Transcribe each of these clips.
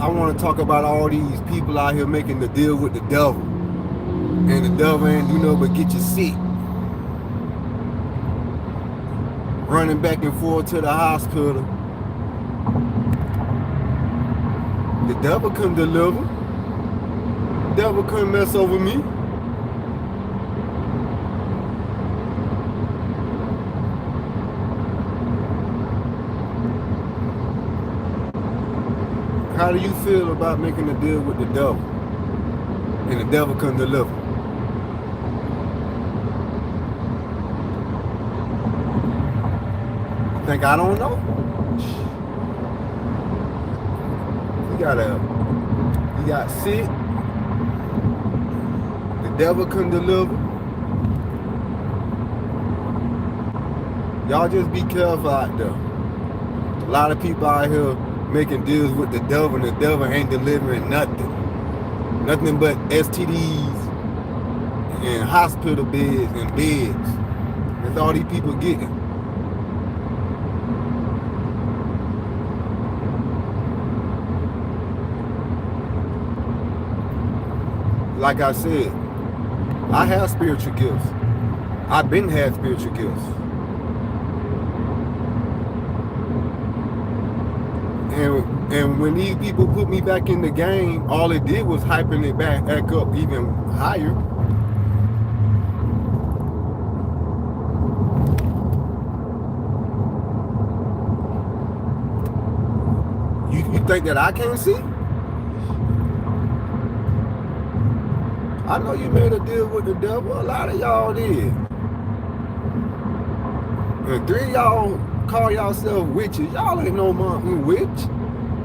I want to talk about all these people out here making the deal with the devil. And the devil ain't do nothing but get you sick. Running back and forth to the hospital. The devil couldn't deliver. The devil couldn't mess over me. How do you feel about making a deal with the devil? And the devil couldn't deliver. Think I don't know? You got sick. The devil couldn't deliver. Y'all just be careful out there. A lot of people out here making deals with the devil, and the devil ain't delivering nothing. Nothing but STDs and hospital beds and beds. That's all these people getting. Like I said, I have spiritual gifts. I've been had spiritual gifts. And when these people put me back in the game, all it did was hyping it back up even higher. You think that I can't see? I know you made a deal with the devil. A lot of y'all did. And 3 of y'all call yourself witches. Y'all ain't no witch.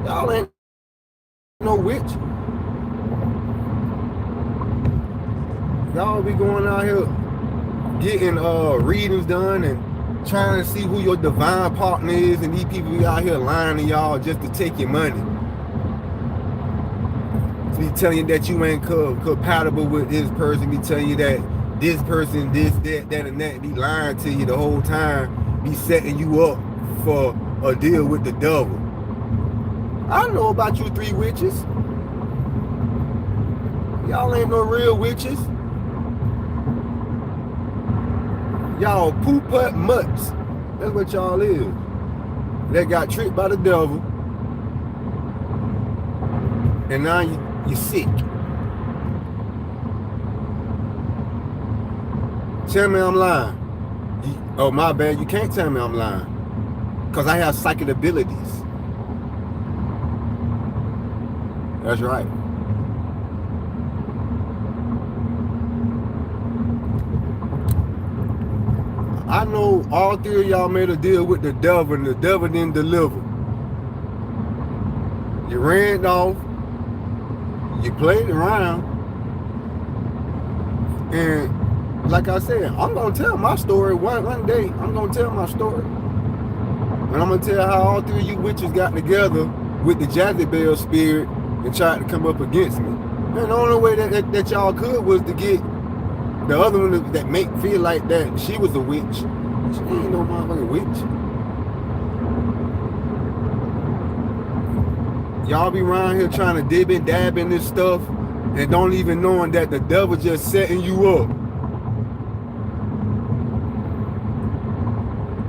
Y'all ain't no witch. Y'all be going out here getting readings done and trying to see who your divine partner is, and these people be out here lying to y'all just to take your money. Be telling you that you ain't compatible with this person, be telling you that this person, this, that, and that, be lying to you the whole time, be setting you up for a deal with the devil. I know about you 3 witches. Y'all ain't no real witches. Y'all poop-putt mutts. That's what y'all is. They got tricked by the devil. And now you're sick. Tell me I'm lying. Oh, my bad. You can't tell me I'm lying. Because I have psychic abilities. That's right. I know all 3 of y'all made a deal with the devil, and the devil didn't deliver. You ran off. You played around. And like I said, I'm going to tell my story one day. I'm going to tell my story. And I'm going to tell how all 3 of you witches got together with the Jezebel spirit and tried to come up against me. And the only way that y'all could was to get the other one that make feel like that she was a witch. She ain't no motherfucking witch. Y'all be around here trying to dib and dab in this stuff and don't even knowing that the devil just setting you up.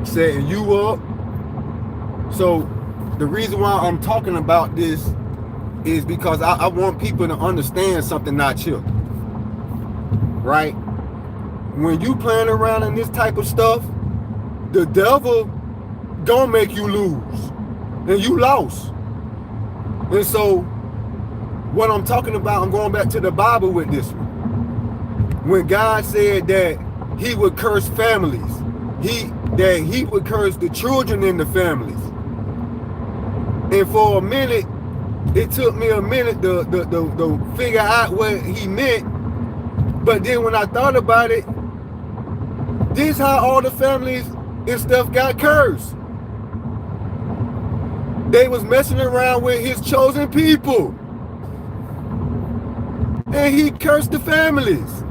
Setting you up. So the reason why I'm talking about this is because I want people to understand something not chill. Right? When you playing around in this type of stuff, the devil don't make you lose. And you lost. And so what I'm talking about, I'm going back to the Bible with this one. When God said that he would curse families, that he would curse the children in the families. And for a minute, it took me a minute to figure out what he meant. But then when I thought about it, this is how all the families and stuff got cursed. They was messing around with his chosen people. And he cursed the families.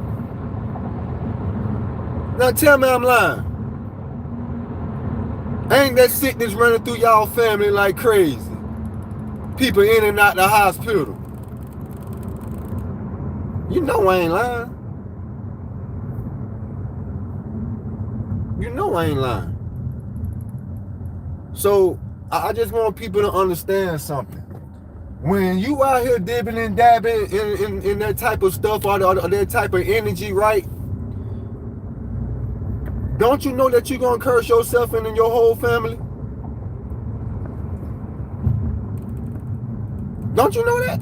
Now tell me I'm lying. Ain't that sickness running through y'all family like crazy? people in and out the hospital. You know I ain't lying. You know I ain't lying. So I just want people to understand something. When you out here dibbing and dabbing in that type of stuff or that type of energy, right? Don't you know that you're going to curse yourself and your whole family? Don't you know that?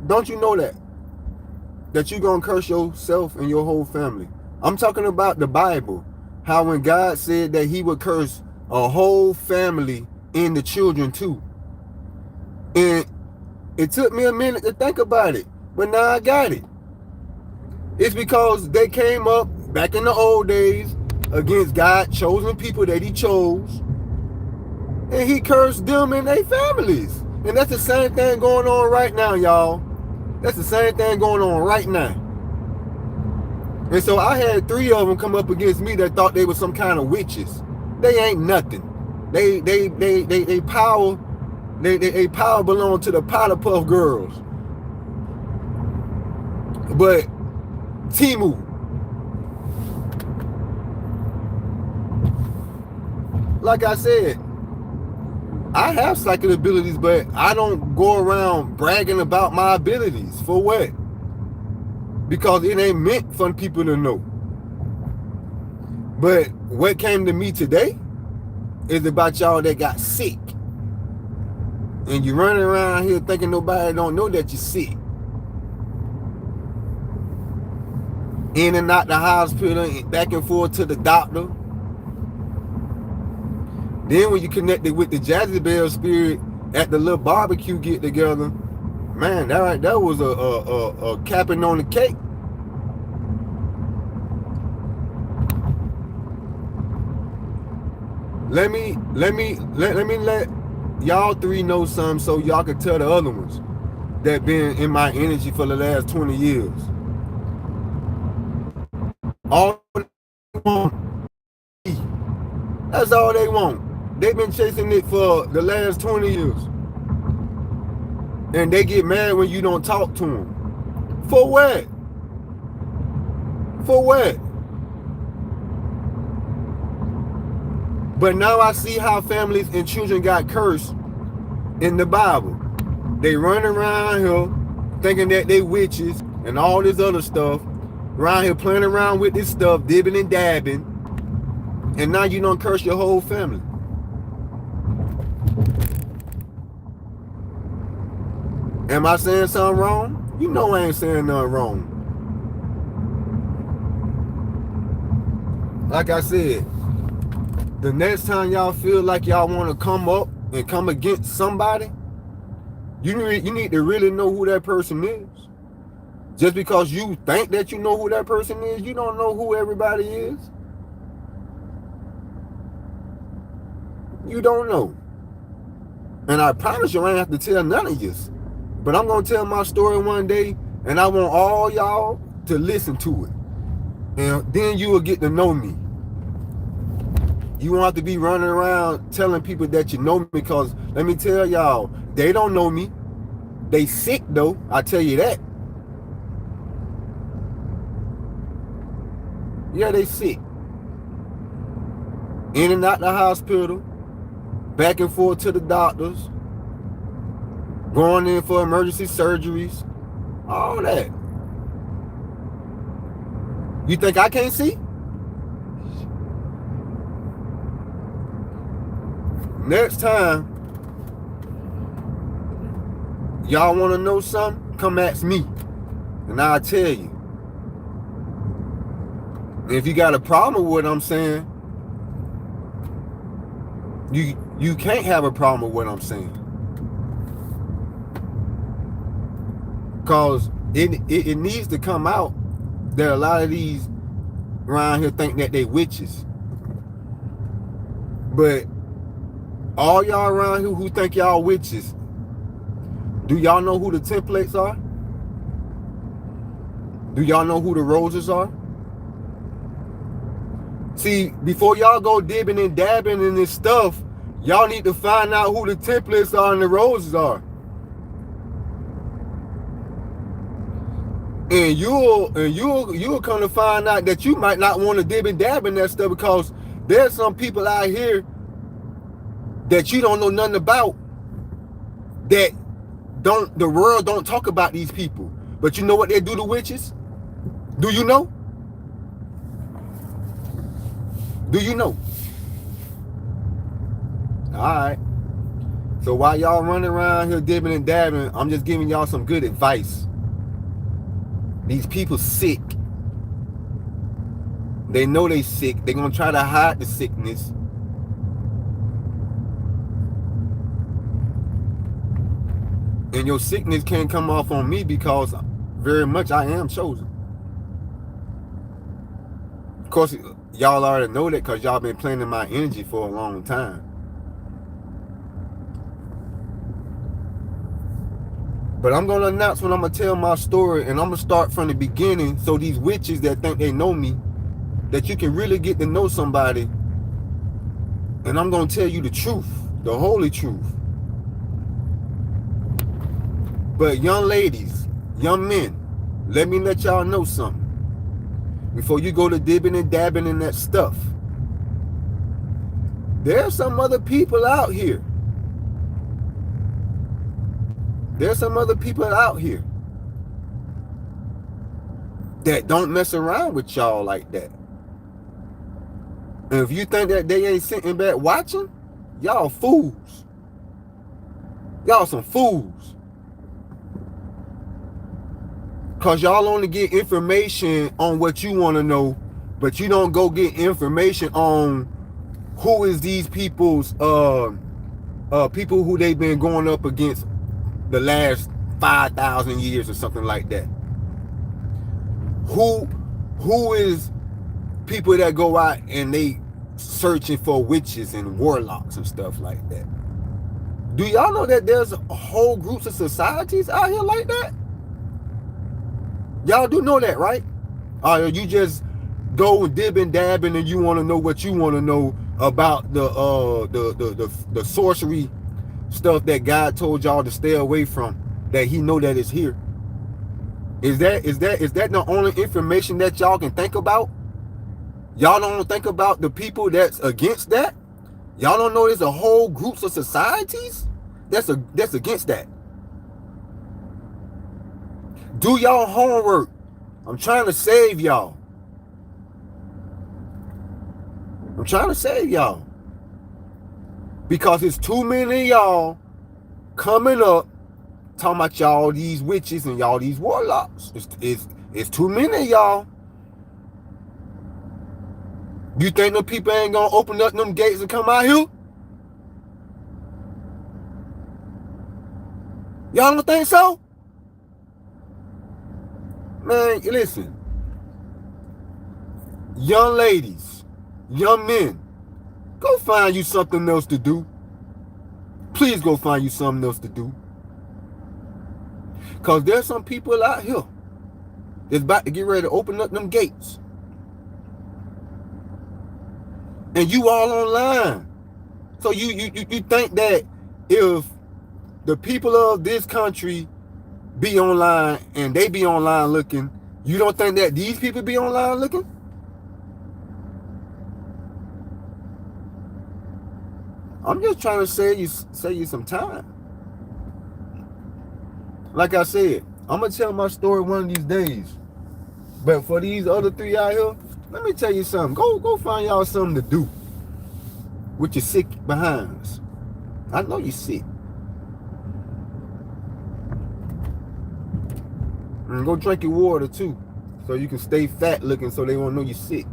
Don't you know that? That you're going to curse yourself and your whole family. I'm talking about the Bible. How when God said that he would curse a whole family and the children too. And it took me a minute to think about it. But now I got it. It's because they came up back in the old days against God's chosen people that he chose. And he cursed them and their families. And that's the same thing going on right now, y'all. That's the same thing going on right now. And so I had 3 of them come up against me that thought they were some kind of witches. They ain't nothing. They power belong to the Powerpuff Girls. But Timu, like I said, I have psychic abilities, but I don't go around bragging about my abilities. For what? Because it ain't meant for people to know. But what came to me today is about y'all that got sick. And you running around here thinking nobody don't know that you're sick. In and out the hospital, back and forth to the doctor. Then when you connected with the Jezebel spirit at the little barbecue get together, man, that was a capping on the cake. Let me let y'all 3 know something so y'all can tell the other ones that been in my energy for the last 20 years. All they want, that's all they want. They've been chasing it for the last 20 years. And they get mad when you don't talk to them. For what? For what? But now I see how families and children got cursed in the Bible. They run around here thinking that they witches and all this other stuff. Around here playing around with this stuff, dibbing and dabbing. And now you don't curse your whole family. Am I saying something wrong? You know I ain't saying nothing wrong. Like I said, the next time y'all feel like y'all want to come up and come against somebody, you need to really know who that person is. Just because you think that you know who that person is, you don't know who everybody is. You don't know. And I promise you I ain't have to tell none of you. But I'm going to tell my story one day, and I want all y'all to listen to it. And then you will get to know me. You won't have to be running around telling people that you know me, because let me tell y'all, they don't know me. They sick though, I tell you that. Yeah, they sick. In and out the hospital, back and forth to the doctors, going in for emergency surgeries, all that. You think I can't see? Next time, y'all want to know something? Come ask me, and I'll tell you. If you got a problem with what I'm saying, you can't have a problem with what I'm saying. Because it needs to come out that a lot of these around here think that they witches. But all y'all around here who think y'all witches, do y'all know who the templates are? Do y'all know who the roses are? See, before y'all go dibbing and dabbing in this stuff, y'all need to find out who the Templates are and the Roses are. And you'll come to find out that you might not want to dib and dab in that stuff, because there's some people out here that you don't know nothing about, that the world don't talk about these people. But you know what they do to witches? Do you know? Do you know? Alright. So while y'all running around here dibbing and dabbing, I'm just giving y'all some good advice. These people sick. They know they sick. They're going to try to hide the sickness. And your sickness can't come off on me, because very much I am chosen. Of course, y'all already know that, because y'all been planning my energy for a long time. But I'm going to announce when I'm going to tell my story, and I'm going to start from the beginning, so these witches that think they know me, that you can really get to know somebody. And I'm going to tell you the truth, the holy truth. But young ladies, young men, let me let y'all know something. Before you go to dibbing and dabbing in that stuff, there's some other people out here. There's some other people out here that don't mess around with y'all like that. And if you think that they ain't sitting back watching, y'all fools. Y'all some fools. Because y'all only get information on what you want to know, but you don't go get information on who is these people's people who they've been going up against the last 5,000 years or something like that. Who is people that go out and they searching for witches and warlocks and stuff like that? Do y'all know that there's whole groups of societies out here like that? Y'all do know that, right? Or you just go dibbing dabbing and you want to know what you want to know about the sorcery stuff that God told y'all to stay away from, that he know that it's here? Is that the only information that y'all can think about? Y'all don't think about the people that's against that? Y'all don't know there's a whole groups of societies that's against that? Do y'all homework. I'm trying to save y'all. I'm trying to save y'all. Because it's too many of y'all coming up talking about y'all these witches and y'all these warlocks. It's too many of y'all. You think the people ain't gonna open up them gates and come out here? Y'all don't think so? Man, listen. Young ladies, young men, go find you something else to do. Please go find you something else to do. Because there's some people out here that's about to get ready to open up them gates. And you all online. So you think that if the people of this country be online and they be online looking, you don't think that these people be online looking? I'm just trying to save you some time. Like I said, I'm gonna tell my story one of these days. But for these other three out here, let me tell you something. Go find y'all something to do with your sick behinds. I know you're sick. And go drink your water too, so you can stay fat looking, so they won't know you're sick.